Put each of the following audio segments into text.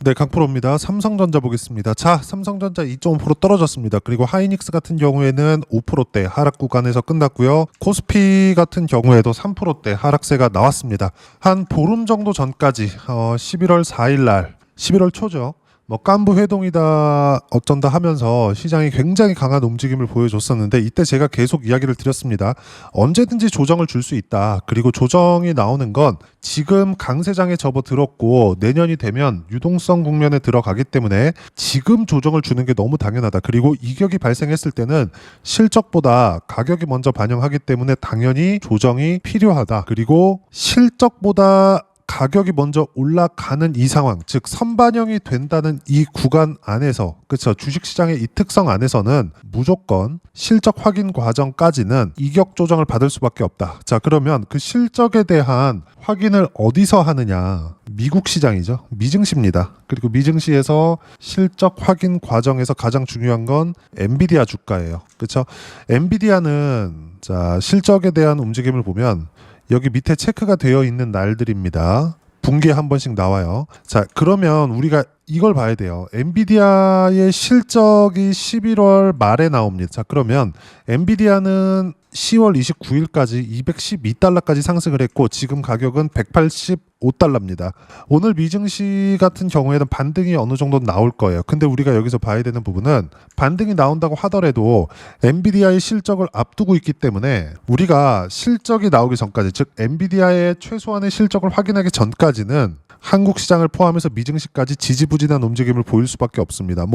네, 강프로입니다. 삼성전자 보겠습니다. 자, 삼성전자 2.5% 떨어졌습니다. 그리고 하이닉스 같은 경우에는 5%대 하락 구간에서 끝났고요. 코스피 같은 경우에도 3%대 하락세가 나왔습니다. 한 보름 정도 전까지 11월 4일 날 11월 초죠. 깐부 회동이다 어쩐다 하면서 시장이 굉장히 강한 움직임을 보여줬었는데, 이때 제가 계속 이야기를 드렸습니다. 언제든지 조정을 줄 수 있다. 그리고 조정이 나오는 건 지금 강세장에 접어들었고 내년이 되면 유동성 국면에 들어가기 때문에 지금 조정을 주는 게 너무 당연하다. 그리고 이격이 발생했을 때는 실적보다 가격이 먼저 반영하기 때문에 당연히 조정이 필요하다. 그리고 실적보다 가격이 먼저 올라가는 이 상황, 즉 선반영이 된다는 이 구간 안에서, 그렇죠, 주식시장의 이 특성 안에서는 무조건 실적 확인 과정까지는 이격 조정을 받을 수밖에 없다. 자, 그러면 그 실적에 대한 확인을 어디서 하느냐? 미국 시장이죠. 미증시입니다. 그리고 미증시에서 실적 확인 과정에서 가장 중요한 건 엔비디아 주가예요. 그렇죠? 엔비디아는 자, 실적에 대한 움직임을 보면 여기 밑에 체크가 되어 있는 날들입니다. 분기에 한 번씩 나와요. 자, 그러면 우리가 이걸 봐야 돼요. 엔비디아의 실적이 11월 말에 나옵니다. 자, 그러면 엔비디아는 10월 29일까지 212달러까지 상승을 했고 지금 가격은 185달러입니다. 오늘 미증시 같은 경우에는 반등이 어느 정도 나올 거예요. 근데 우리가 여기서 봐야 되는 부분은 반등이 나온다고 하더라도 엔비디아의 실적을 앞두고 있기 때문에 우리가 실적이 나오기 전까지, 즉 엔비디아의 최소한의 실적을 확인하기 전까지는 한국 시장을 포함해서 미증시까지 지지부진한 움직임을 보일 수밖에 없습니다.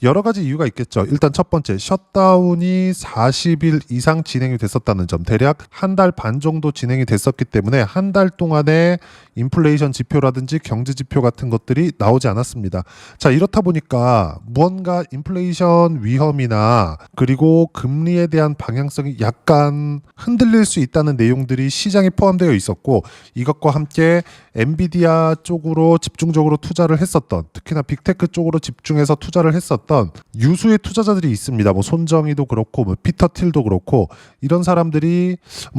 여러 가지 이유가 있겠죠. 일단 첫 번째, 셧다운이 40일 이상 진행이 됐었다는 점, 대략 한 달 반 정도 진행이 됐었기 때문에 한 달 동안에 인플레이션 지표라든지 경제 지표 같은 것들이 나오지 않았습니다. 자, 이렇다 보니까 무언가 인플레이션 위험이나 그리고 금리에 대한 방향성이 약간 흔들릴 수 있다는 내용들이 시장에 포함되어 있었고, 이것과 함께 엔비디아 쪽으로 집중적으로 투자를 했었던, 특히나 빅테크 쪽으로 집중해서 투자를 했었던 유수의 투자자들이 있습니다. 손정희도 그렇고 피터 틸도 그렇고, 이런 사람들이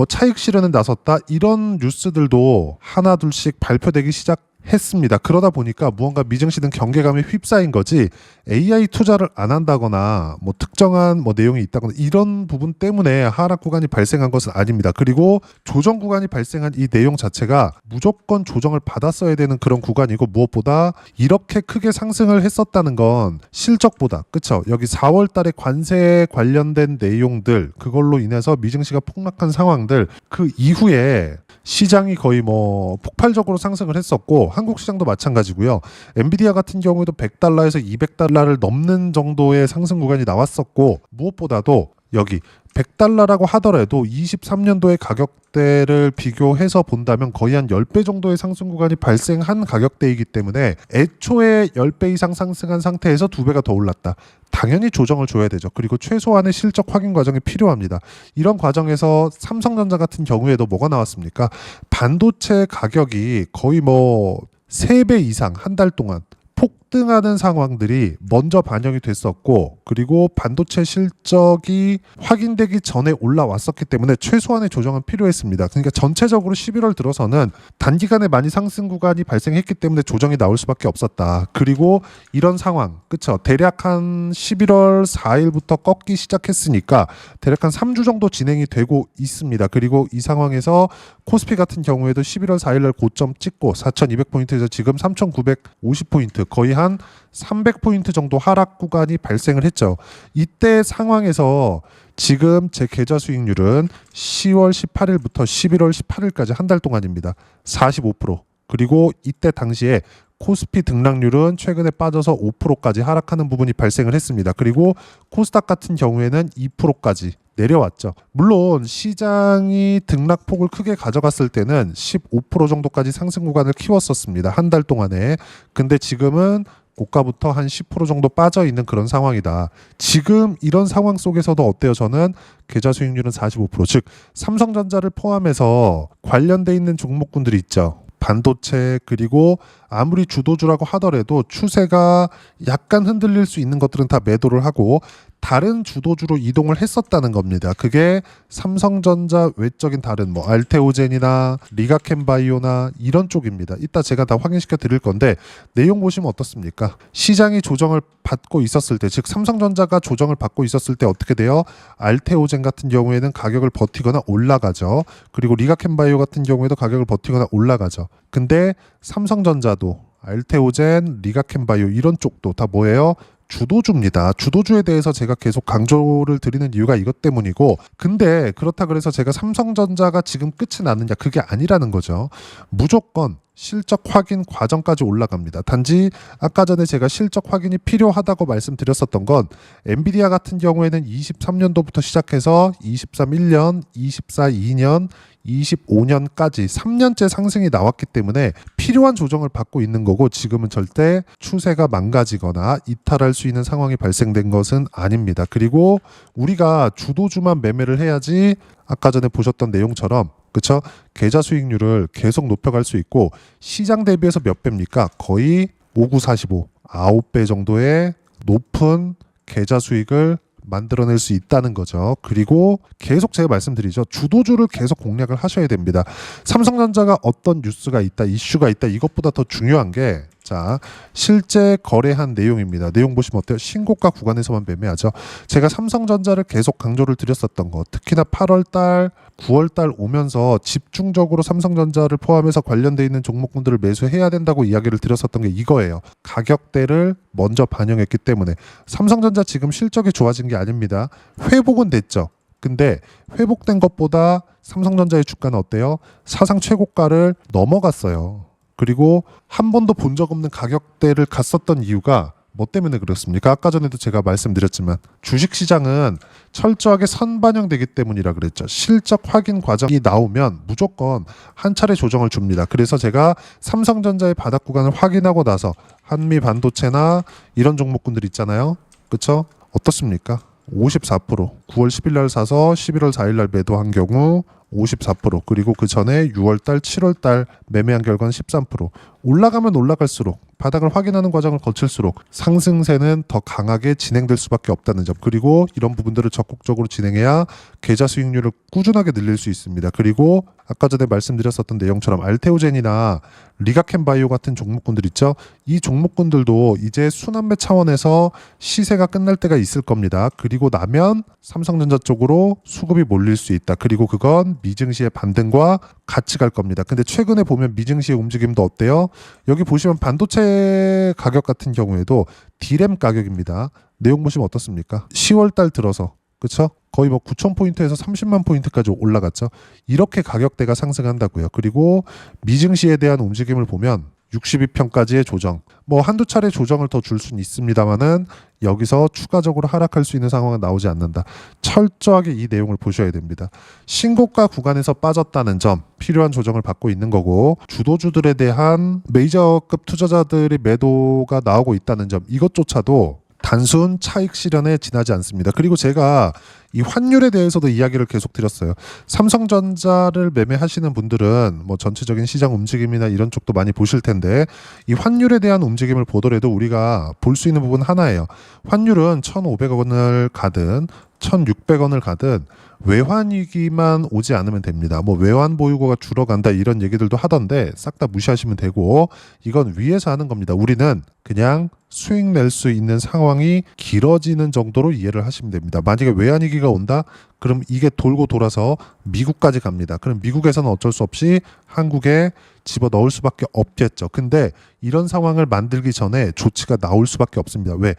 차익 실현에 나섰다, 이런 뉴스들도 하나 둘씩 발표되기 시작했습니다. 그러다 보니까 무언가 미증시는 경계감에 휩싸인 거지, AI 투자를 안 한다거나 특정한 내용이 있다거나 이런 부분 때문에 하락 구간이 발생한 것은 아닙니다. 그리고 조정 구간이 발생한 이 내용 자체가 무조건 조정을 받았어야 되는 그런 구간이고, 무엇보다 이렇게 크게 상승을 했었다는 건 실적보다, 그쵸, 여기 4월 달에 관세 관련된 내용들, 그걸로 인해서 미증시가 폭락한 상황들, 그 이후에 시장이 거의 폭발적으로 상승을 했었고, 한국 시장도 마찬가지고요. 엔비디아 같은 경우에도 100달러에서 200달러를 넘는 정도의 상승 구간이 나왔었고, 무엇보다도 여기 100달러라고 하더라도 23년도의 가격대를 비교해서 본다면 거의 한 10배 정도의 상승 구간이 발생한 가격대이기 때문에 애초에 10배 이상 상승한 상태에서 2배가 더 올랐다. 당연히 조정을 줘야 되죠. 그리고 최소한의 실적 확인 과정이 필요합니다. 이런 과정에서 삼성전자 같은 경우에도 뭐가 나왔습니까? 반도체 가격이 거의 3배 이상 한 달 동안 폭등하는 상황들이 먼저 반영이 됐었고, 그리고 반도체 실적이 확인되기 전에 올라왔었기 때문에 최소한의 조정은 필요했습니다. 그러니까 전체적으로 11월 들어서는 단기간에 많이 상승 구간이 발생했기 때문에 조정이 나올 수밖에 없었다. 그리고 이런 상황, 그쵸, 대략 한 11월 4일부터 꺾기 시작했으니까 대략 한 3주 정도 진행이 되고 있습니다. 그리고 이 상황에서 코스피 같은 경우에도 11월 4일날 고점 찍고 4,200포인트에서 지금 3,950포인트, 거의 한 300포인트 정도 하락 구간이 발생을 했죠. 이때 상황에서 지금 제 계좌 수익률은 10월 18일부터 11월 18일까지 한 달 동안입니다. 45%. 그리고 이때 당시에 코스피 등락률은 최근에 빠져서 5%까지 하락하는 부분이 발생을 했습니다. 그리고 코스닥 같은 경우에는 2%까지 내려왔죠. 물론 시장이 등락폭을 크게 가져갔을 때는 15% 정도까지 상승 구간을 키웠었습니다. 한 달 동안에. 근데 지금은 고가부터 한 10% 정도 빠져 있는 그런 상황이다. 지금 이런 상황 속에서도 어때요? 저는 계좌 수익률은 45%, 즉 삼성전자를 포함해서 관련돼 있는 종목군들이 있죠. 반도체, 그리고 아무리 주도주라고 하더라도 추세가 약간 흔들릴 수 있는 것들은 다 매도를 하고 다른 주도주로 이동을 했었다는 겁니다. 그게 삼성전자 외적인 다른 뭐 알테오젠이나 리가켐바이오나 이런 쪽입니다. 이따 제가 다 확인시켜 드릴 건데 내용 보시면 어떻습니까? 시장이 조정을 받고 있었을 때, 즉 삼성전자가 조정을 받고 있었을 때 어떻게 돼요? 알테오젠 같은 경우에는 가격을 버티거나 올라가죠. 그리고 리가켐바이오 같은 경우에도 가격을 버티거나 올라가죠. 근데 삼성전자도 알테오젠, 리가켐바이오 이런 쪽도 다 뭐예요? 주도주입니다. 주도주에 대해서 제가 계속 강조를 드리는 이유가 이것 때문이고, 근데 그렇다 그래서 제가 삼성전자가 지금 끝이 났느냐, 그게 아니라는 거죠. 무조건 실적 확인 과정까지 올라갑니다. 단지 아까 전에 제가 실적 확인이 필요하다고 말씀드렸었던 건 엔비디아 같은 경우에는 23년도부터 시작해서 23 1년, 24 2년, 25년까지 3년째 상승이 나왔기 때문에 필요한 조정을 받고 있는 거고, 지금은 절대 추세가 망가지거나 이탈할 수 있는 상황이 발생된 것은 아닙니다. 그리고 우리가 주도주만 매매를 해야지 아까 전에 보셨던 내용처럼, 그쵸? 계좌 수익률을 계속 높여갈 수 있고, 시장 대비해서 몇 배입니까? 거의 5945, 9배 정도의 높은 계좌 수익을 만들어낼 수 있다는 거죠. 그리고 계속 제가 말씀드리죠. 주도주를 계속 공략을 하셔야 됩니다. 삼성전자가 어떤 뉴스가 있다, 이슈가 있다, 이것보다 더 중요한 게, 자, 실제 거래한 내용입니다. 내용 보시면 어때요? 신고가 구간에서만 매매하죠. 제가 삼성전자를 계속 강조를 드렸었던 거, 특히나 8월달, 9월달 오면서 집중적으로 삼성전자를 포함해서 관련돼 있는 종목군들을 매수해야 된다고 이야기를 드렸었던 게 이거예요. 가격대를 먼저 반영했기 때문에. 삼성전자 지금 실적이 좋아진 게 아닙니다. 회복은 됐죠. 근데 회복된 것보다 삼성전자의 주가는 어때요? 사상 최고가를 넘어갔어요. 그리고 한 번도 본 적 없는 가격대를 갔었던 이유가 뭐 때문에 그렇습니까? 아까 전에도 제가 말씀드렸지만 주식시장은 철저하게 선반영되기 때문이라 그랬죠. 실적 확인 과정이 나오면 무조건 한 차례 조정을 줍니다. 그래서 제가 삼성전자의 바닥 구간을 확인하고 나서 한미 반도체나 이런 종목군들 있잖아요. 그렇죠? 어떻습니까? 54%, 9월 10일 날 사서 11월 4일 날 매도한 경우 54%, 그리고 그 전에 6월달, 7월달 매매한 결과는 13%. 올라가면 올라갈수록, 바닥을 확인하는 과정을 거칠수록 상승세는 더 강하게 진행될 수밖에 없다는 점. 그리고 이런 부분들을 적극적으로 진행해야 계좌 수익률을 꾸준하게 늘릴 수 있습니다. 그리고 아까 전에 말씀드렸었던 내용처럼 알테오젠이나 리가켐바이오 같은 종목군들 있죠. 이 종목군들도 이제 순환매 차원에서 시세가 끝날 때가 있을 겁니다. 그리고 나면 삼성전자 쪽으로 수급이 몰릴 수 있다. 그리고 그건 미증시의 반등과 같이 갈 겁니다. 근데 최근에 보면 미증시의 움직임도 어때요? 여기 보시면 반도체 가격 같은 경우에도 D램 가격입니다. 내용 보시면 어떻습니까? 10월 달 들어서, 그렇죠? 거의 뭐 9,000포인트에서 30만 포인트까지 올라갔죠. 이렇게 가격대가 상승한다고요. 그리고 미증시에 대한 움직임을 보면 62평까지의 조정, 뭐 한두 차례 조정을 더 줄 수는 있습니다만은 여기서 추가적으로 하락할 수 있는 상황은 나오지 않는다. 철저하게 이 내용을 보셔야 됩니다. 신고가 구간에서 빠졌다는 점, 필요한 조정을 받고 있는 거고, 주도주들에 대한 메이저급 투자자들의 매도가 나오고 있다는 점, 이것조차도 단순 차익 실현에 지나지 않습니다. 그리고 제가 이 환율에 대해서도 이야기를 계속 드렸어요. 삼성전자를 매매하시는 분들은 뭐 전체적인 시장 움직임이나 이런 쪽도 많이 보실 텐데, 이 환율에 대한 움직임을 보더라도 우리가 볼 수 있는 부분 하나예요. 환율은 1,500원을 가든 1,600원을 가든 외환위기만 오지 않으면 됩니다. 뭐 외환 보유고가 줄어간다 이런 얘기들도 하던데 싹 다 무시하시면 되고, 이건 위에서 하는 겁니다. 우리는 그냥 수익 낼 수 있는 상황이 길어지는 정도로 이해를 하시면 됩니다. 만약에 외환위기가 온다? 그럼 이게 돌고 돌아서 미국까지 갑니다. 그럼 미국에서는 어쩔 수 없이 한국에 집어넣을 수밖에 없겠죠. 근데 이런 상황을 만들기 전에 조치가 나올 수밖에 없습니다. 왜?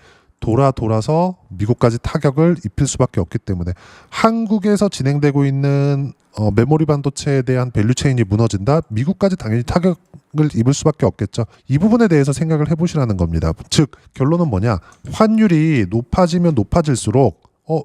돌아서 미국까지 타격을 입힐 수밖에 없기 때문에. 한국에서 진행되고 있는 메모리 반도체에 대한 밸류체인이 무너진다? 미국까지 당연히 타격을 입을 수밖에 없겠죠. 이 부분에 대해서 생각을 해보시라는 겁니다. 즉 결론은 뭐냐? 환율이 높아지면 높아질수록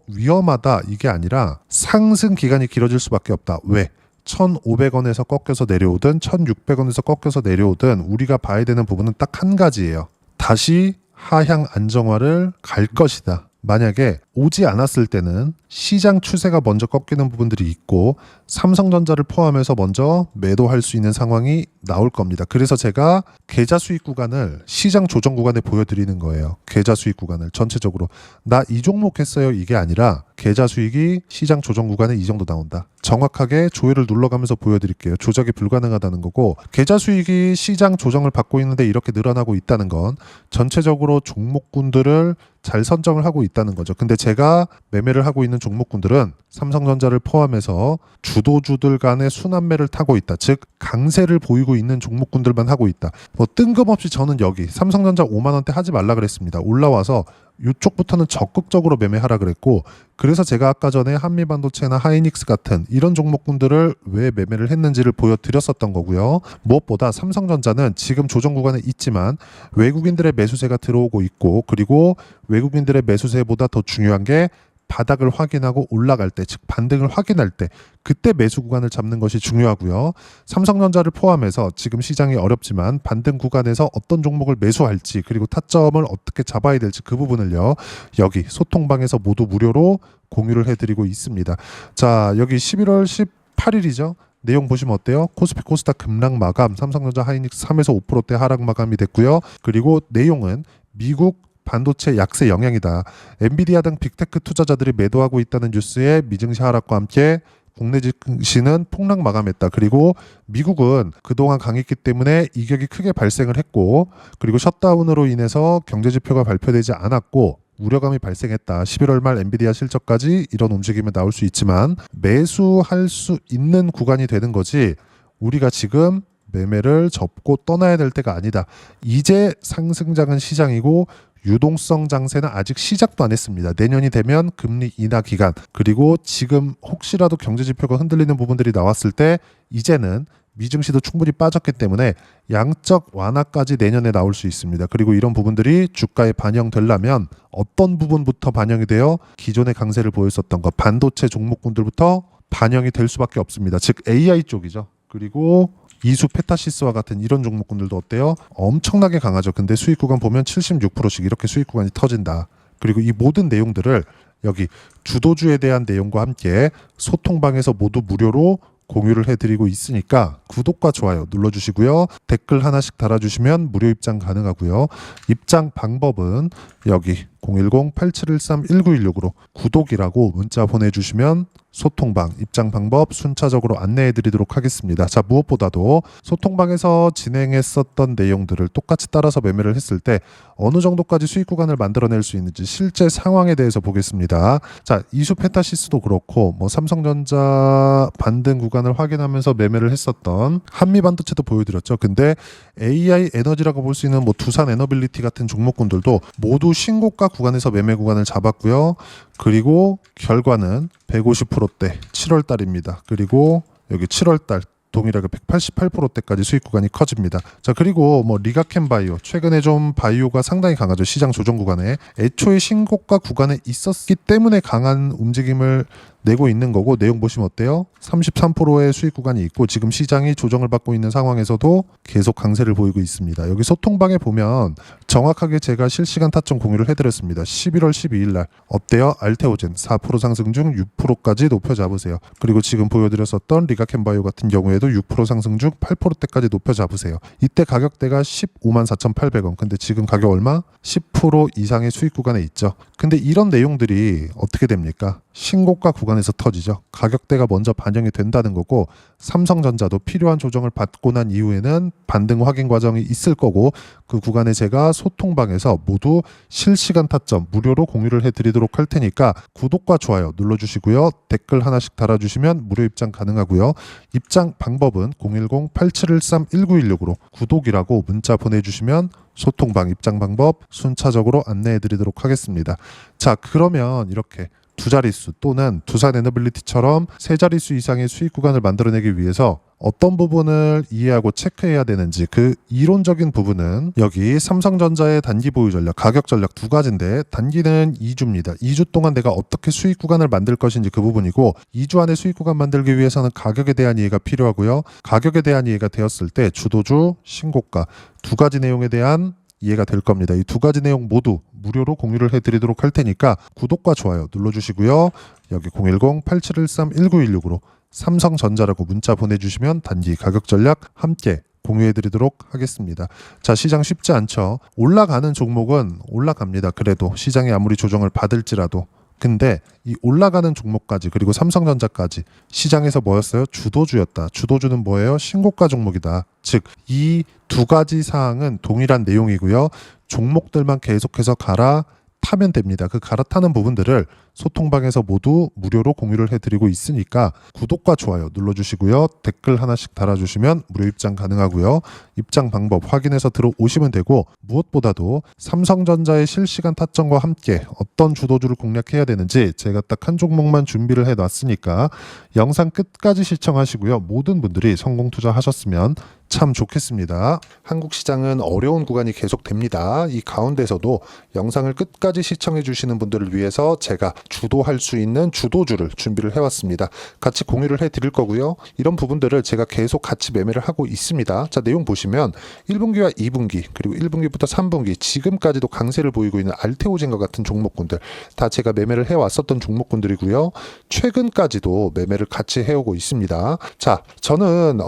위험하다 이게 아니라 상승 기간이 길어질 수밖에 없다. 왜? 1,500원에서 꺾여서 내려오든 1,600원에서 꺾여서 내려오든 우리가 봐야 되는 부분은 딱 한 가지예요. 다시 하향 안정화를 갈 것이다. 만약에 오지 않았을 때는 시장 추세가 먼저 꺾이는 부분들이 있고 삼성전자를 포함해서 먼저 매도할 수 있는 상황이 나올 겁니다. 그래서 제가 계좌 수익 구간을 시장 조정 구간에 보여드리는 거예요. 계좌 수익 구간을 전체적으로 나 이 종목 했어요 이게 아니라 계좌 수익이 시장 조정 구간에 이 정도 나온다. 정확하게 조회를 눌러가면서 보여드릴게요. 조작이 불가능하다는 거고 계좌 수익이 시장 조정을 받고 있는데 이렇게 늘어나고 있다는 건 전체적으로 종목군들을 잘 선정을 하고 있다는 거죠. 근데 제가 매매를 하고 있는 종목군들은 삼성전자를 포함해서 주도주들 간의 순환매를 타고 있다. 즉 강세를 보이고 있는 종목군들만 하고 있다. 뭐 뜬금없이 저는 여기 삼성전자 5만 원대 하지 말라 그랬습니다. 올라와서 이쪽부터는 적극적으로 매매하라 그랬고 그래서 제가 아까 전에 한미반도체나 하이닉스 같은 이런 종목군들을 왜 매매를 했는지를 보여드렸었던 거고요. 무엇보다 삼성전자는 지금 조정 구간에 있지만 외국인들의 매수세가 들어오고 있고 그리고 외국인들의 매수세보다 더 중요한 게 바닥을 확인하고 올라갈 때, 즉 반등을 확인할 때 그때 매수 구간을 잡는 것이 중요하고요. 삼성전자를 포함해서 지금 시장이 어렵지만 반등 구간에서 어떤 종목을 매수할지 그리고 타점을 어떻게 잡아야 될지 그 부분을요. 여기 소통방에서 모두 무료로 공유를 해드리고 있습니다. 자, 여기 11월 18일이죠. 내용 보시면 어때요? 코스피 코스닥 급락 마감, 삼성전자 하이닉스 3에서 5%대 하락 마감이 됐고요. 그리고 내용은 미국 반도체 약세 영향이다. 엔비디아 등 빅테크 투자자들이 매도하고 있다는 뉴스에 미증시 하락과 함께 국내 증시는 폭락 마감했다. 그리고 미국은 그동안 강했기 때문에 이격이 크게 발생을 했고 그리고 셧다운으로 인해서 경제지표가 발표되지 않았고 우려감이 발생했다. 11월 말 엔비디아 실적까지 이런 움직임이 나올 수 있지만 매수할 수 있는 구간이 되는 거지 우리가 지금 매매를 접고 떠나야 될 때가 아니다. 이제 상승장은 시장이고 유동성 장세는 아직 시작도 안 했습니다. 내년이 되면 금리 인하 기간 그리고 지금 혹시라도 경제지표가 흔들리는 부분들이 나왔을 때 이제는 미증시도 충분히 빠졌기 때문에 양적 완화까지 내년에 나올 수 있습니다. 그리고 이런 부분들이 주가에 반영되려면 어떤 부분부터 반영이 되어 기존의 강세를 보였었던 것 반도체 종목군들부터 반영이 될 수밖에 없습니다. 즉 AI 쪽이죠. 그리고 이수 페타시스와 같은 이런 종목군들도 어때요? 엄청나게 강하죠. 근데 수익 구간 보면 76%씩 이렇게 수익 구간이 터진다. 그리고 이 모든 내용들을 여기 주도주에 대한 내용과 함께 소통방에서 모두 무료로 공유를 해드리고 있으니까 구독과 좋아요 눌러주시고요. 댓글 하나씩 달아주시면 무료 입장 가능하고요. 입장 방법은 여기 010-8713-1916으로 구독이라고 문자 보내주시면 소통방 입장 방법 순차적으로 안내해 드리도록 하겠습니다. 자, 무엇보다도 소통방에서 진행했었던 내용들을 똑같이 따라서 매매를 했을 때 어느 정도까지 수익 구간을 만들어낼 수 있는지 실제 상황에 대해서 보겠습니다. 자, 이수 페타시스도 그렇고 뭐 삼성전자 반등 구간을 확인하면서 매매를 했었던 한미반도체도 보여드렸죠. 근데 AI 에너지라고 볼 수 있는 뭐 두산 에너빌리티 같은 종목군들도 모두 신고가 구간에서 매매 구간을 잡았고요. 그리고 결과는 150%대 7월 달입니다. 그리고 여기 7월 달 동일하게 188%대까지 수익 구간이 커집니다. 자, 그리고 뭐 리가켄 바이오 최근에 좀 바이오가 상당히 강하죠. 시장 조정 구간에 애초에 신고가 구간에 있었기 때문에 강한 움직임을 내고 있는 거고 내용 보시면 어때요? 33%의 수익 구간이 있고 지금 시장이 조정을 받고 있는 상황에서도 계속 강세를 보이고 있습니다. 여기 소통방에 보면 정확하게 제가 실시간 타점 공유를 해드렸습니다. 11월 12일 날 어때요? 알테오젠 4% 상승 중 6%까지 높여 잡으세요. 그리고 지금 보여드렸었던 리가켄바이오 같은 경우에도 6% 상승 중 8%대까지 높여 잡으세요. 이때 가격대가 154,800원. 근데 지금 가격 얼마? 10% 이상의 수익 구간에 있죠. 근데 이런 내용들이 어떻게 됩니까? 신고가 구간에서 터지죠. 가격대가 먼저 반영이 된다는 거고 삼성전자도 필요한 조정을 받고 난 이후에는 반등 확인 과정이 있을 거고 그 구간에 제가 소통방에서 모두 실시간 타점 무료로 공유를 해드리도록 할 테니까 구독과 좋아요 눌러주시고요. 댓글 하나씩 달아주시면 무료 입장 가능하고요. 입장 방법은 010-8713-1916으로 구독이라고 문자 보내주시면 소통방 입장 방법 순차적으로 안내해드리도록 하겠습니다. 자, 그러면 이렇게 두 자릿수 또는 두산 에너빌리티처럼 세 자릿수 이상의 수익 구간을 만들어내기 위해서 어떤 부분을 이해하고 체크해야 되는지 그 이론적인 부분은 여기 삼성전자의 단기 보유 전략, 가격 전략 두 가지인데 단기는 2주입니다. 2주 동안 내가 어떻게 수익 구간을 만들 것인지 그 부분이고 2주 안에 수익 구간 만들기 위해서는 가격에 대한 이해가 필요하고요. 가격에 대한 이해가 되었을 때 주도주, 신고가 두 가지 내용에 대한 이해가 될 겁니다. 이 두 가지 내용 모두 무료로 공유를 해드리도록 할 테니까 구독과 좋아요 눌러주시고요. 여기 010-8713-1916으로 삼성전자라고 문자 보내주시면 단기 가격 전략 함께 공유해드리도록 하겠습니다. 자, 시장 쉽지 않죠. 올라가는 종목은 올라갑니다. 그래도 시장이 아무리 조정을 받을지라도. 근데 이 올라가는 종목까지 그리고 삼성전자까지 시장에서 뭐였어요? 주도주였다. 주도주는 뭐예요? 신고가 종목이다. 즉 이 두 가지 사항은 동일한 내용이고요. 종목들만 계속해서 갈아타면 됩니다. 그 갈아타는 부분들을 소통방에서 모두 무료로 공유를 해드리고 있으니까 구독과 좋아요 눌러주시고요. 댓글 하나씩 달아주시면 무료 입장 가능하고요. 입장 방법 확인해서 들어오시면 되고, 무엇보다도 삼성전자의 실시간 타점과 함께 어떤 주도주를 공략해야 되는지 제가 딱 한 종목만 준비를 해놨으니까 영상 끝까지 시청하시고요. 모든 분들이 성공 투자하셨으면 참 좋겠습니다. 한국 시장은 어려운 구간이 계속됩니다. 이 가운데서도 영상을 끝까지 시청해 주시는 분들을 위해서 제가 주도할 수 있는 주도주를 준비를 해왔습니다. 같이 공유를 해드릴 거고요. 이런 부분들을 제가 계속 같이 매매를 하고 있습니다. 자, 내용 보시면 1분기와 2분기 그리고 1분기부터 3분기 지금까지도 강세를 보이고 있는 알테오젠과 같은 종목군들 다 제가 매매를 해왔었던 종목군들이고요. 최근까지도 매매를 같이 해오고 있습니다. 자, 저는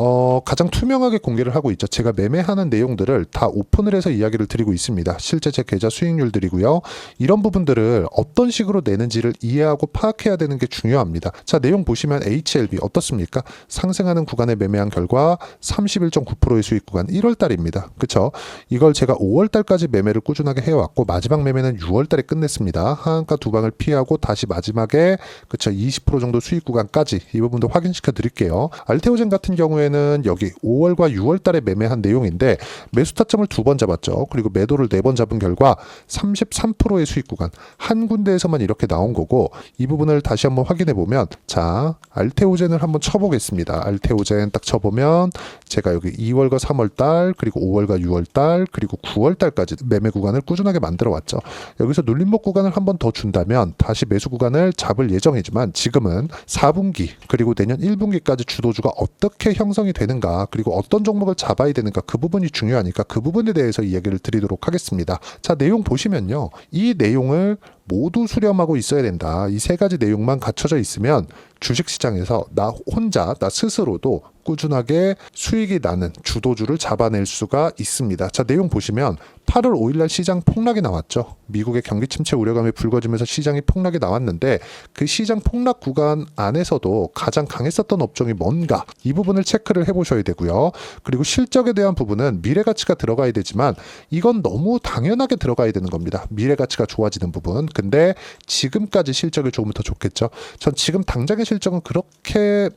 가장 투명하게 공개를 하고 있죠. 제가 매매하는 내용들을 다 오픈을 해서 이야기를 드리고 있습니다. 실제 제 계좌 수익률들이고요. 이런 부분들을 어떤 식으로 내는지를 이해하고 파악해야 되는 게 중요합니다. 자, 내용 보시면 HLB 어떻습니까? 상승하는 구간에 매매한 결과 31.9%의 수익 구간 1월달입니다. 그쵸? 이걸 제가 5월달까지 매매를 꾸준하게 해왔고 마지막 매매는 6월달에 끝냈습니다. 하한가 두 방을 피하고 다시 마지막에 그쵸 20% 정도 수익 구간까지 이 부분도 확인시켜 드릴게요. 알테오젠 같은 경우에는 여기 5월과 6월달에 매매한 내용인데 매수 타점을 2번 잡았죠. 그리고 매도를 4번 잡은 결과 33%의 수익 구간 한 군데에서만 이렇게 나온 거고, 이 부분을 다시 한번 확인해 보면, 자, 알테오젠을 한번 쳐보겠습니다. 알테오젠 딱 쳐보면 제가 여기 2월과 3월달 그리고 5월과 6월달 그리고 9월달까지 매매 구간을 꾸준하게 만들어 왔죠. 여기서 눌림목 구간을 한번 더 준다면 다시 매수 구간을 잡을 예정이지만, 지금은 4분기 그리고 내년 1분기까지 주도주가 어떻게 형성이 되는가 그리고 어떤 종목을 잡아야 되는가 그 부분이 중요하니까 그 부분에 대해서 이야기를 드리도록 하겠습니다. 자, 내용 보시면요. 이 내용을 모두 수렴하고 있어야 된다. 이 세 가지 내용만 갖춰져 있으면 주식시장에서 나 혼자, 나 스스로도 꾸준하게 수익이 나는 주도주를 잡아낼 수가 있습니다. 자, 내용 보시면 8월 5일날 시장 폭락이 나왔죠. 미국의 경기 침체 우려감이 불거지면서 시장이 폭락이 나왔는데 그 시장 폭락 구간 안에서도 가장 강했었던 업종이 뭔가 이 부분을 체크를 해보셔야 되고요. 그리고 실적에 대한 부분은 미래가치가 들어가야 되지만 이건 너무 당연하게 들어가야 되는 겁니다. 미래가치가 좋아지는 부분. 근데 지금까지 실적이 조금 더 좋겠죠. 전 지금 당장의 실적은 그렇게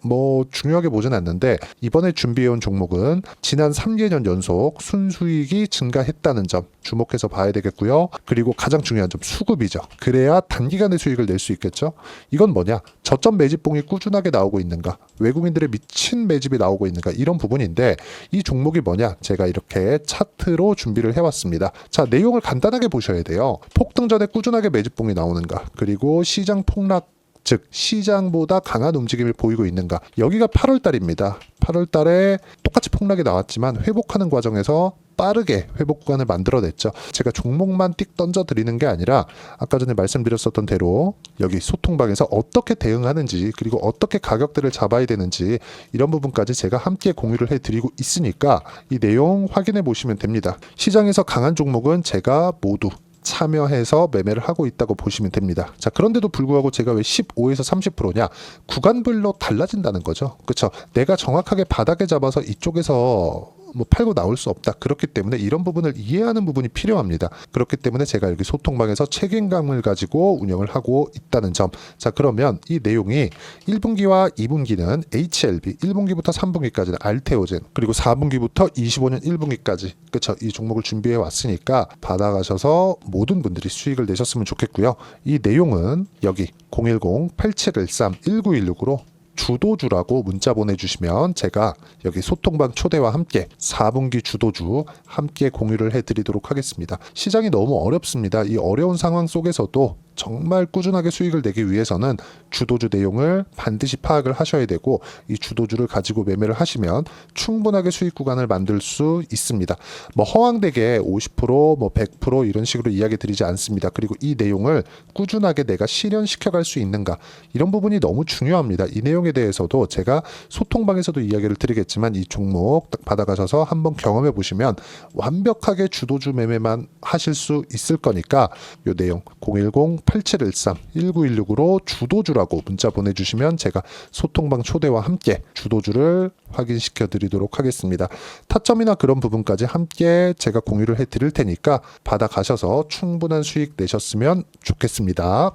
중요하게 보진 않는데, 이번에 준비해온 종목은 지난 3개년 연속 순수익이 증가했다는 점 주목해서 봐야 되겠고요. 그리고 가장 중요한 점 수급이죠. 그래야 단기간에 수익을 낼 수 있겠죠. 이건 뭐냐? 저점 매집봉이 꾸준하게 나오고 있는가, 외국인들의 미친 매집이 나오고 있는가, 이런 부분인데 이 종목이 뭐냐? 제가 이렇게 차트로 준비를 해왔습니다. 자, 내용을 간단하게 보셔야 돼요. 폭등 전에 꾸준하게 매집봉이 나오는가, 그리고 시장 폭락 즉 시장보다 강한 움직임을 보이고 있는가. 여기가 8월달입니다. 8월달에 똑같이 폭락이 나왔지만 회복하는 과정에서 빠르게 회복 구간을 만들어냈죠. 제가 종목만 띡 던져 드리는 게 아니라 아까 전에 말씀드렸었던 대로 여기 소통방에서 어떻게 대응하는지 그리고 어떻게 가격대를 잡아야 되는지 이런 부분까지 제가 함께 공유를 해드리고 있으니까 이 내용 확인해 보시면 됩니다. 시장에서 강한 종목은 제가 모두 참여해서 매매를 하고 있다고 보시면 됩니다. 자, 그런데도 불구하고 제가 왜 15에서 30%냐? 구간별로 달라진다는 거죠. 그렇죠? 내가 정확하게 바닥에 잡아서 이쪽에서 팔고 나올 수 없다. 그렇기 때문에 이런 부분을 이해하는 부분이 필요합니다. 그렇기 때문에 제가 여기 소통방에서 책임감을 가지고 운영을 하고 있다는 점. 자, 그러면 이 내용이 1분기와 2분기는 HLB, 1분기부터 3분기까지는 알테오젠, 그리고 4분기부터 25년 1분기까지 그렇죠? 이 종목을 준비해 왔으니까 받아가셔서 모든 분들이 수익을 내셨으면 좋겠고요. 이 내용은 여기 010-8713-1916으로 주도주라고 문자 보내주시면 제가 여기 소통방 초대와 함께 4분기 주도주 함께 공유를 해드리도록 하겠습니다. 시장이 너무 어렵습니다. 이 어려운 상황 속에서도 정말 꾸준하게 수익을 내기 위해서는 주도주 내용을 반드시 파악을 하셔야 되고, 이 주도주를 가지고 매매를 하시면 충분하게 수익 구간을 만들 수 있습니다. 뭐 허황되게 50%, 뭐 100% 이런 식으로 이야기 드리지 않습니다. 그리고 이 내용을 꾸준하게 내가 실현시켜 갈 수 있는가, 이런 부분이 너무 중요합니다. 이 내용에 대해서도 제가 소통방에서도 이야기를 드리겠지만, 이 종목 딱 받아가셔서 한번 경험해 보시면 완벽하게 주도주 매매만 하실 수 있을 거니까, 이 내용 010-8713-1916으로 주도주라고 문자 보내주시면 제가 소통방 초대와 함께 주도주를 확인시켜 드리도록 하겠습니다. 타점이나 그런 부분까지 함께 제가 공유를 해 드릴 테니까 받아가셔서 충분한 수익 내셨으면 좋겠습니다.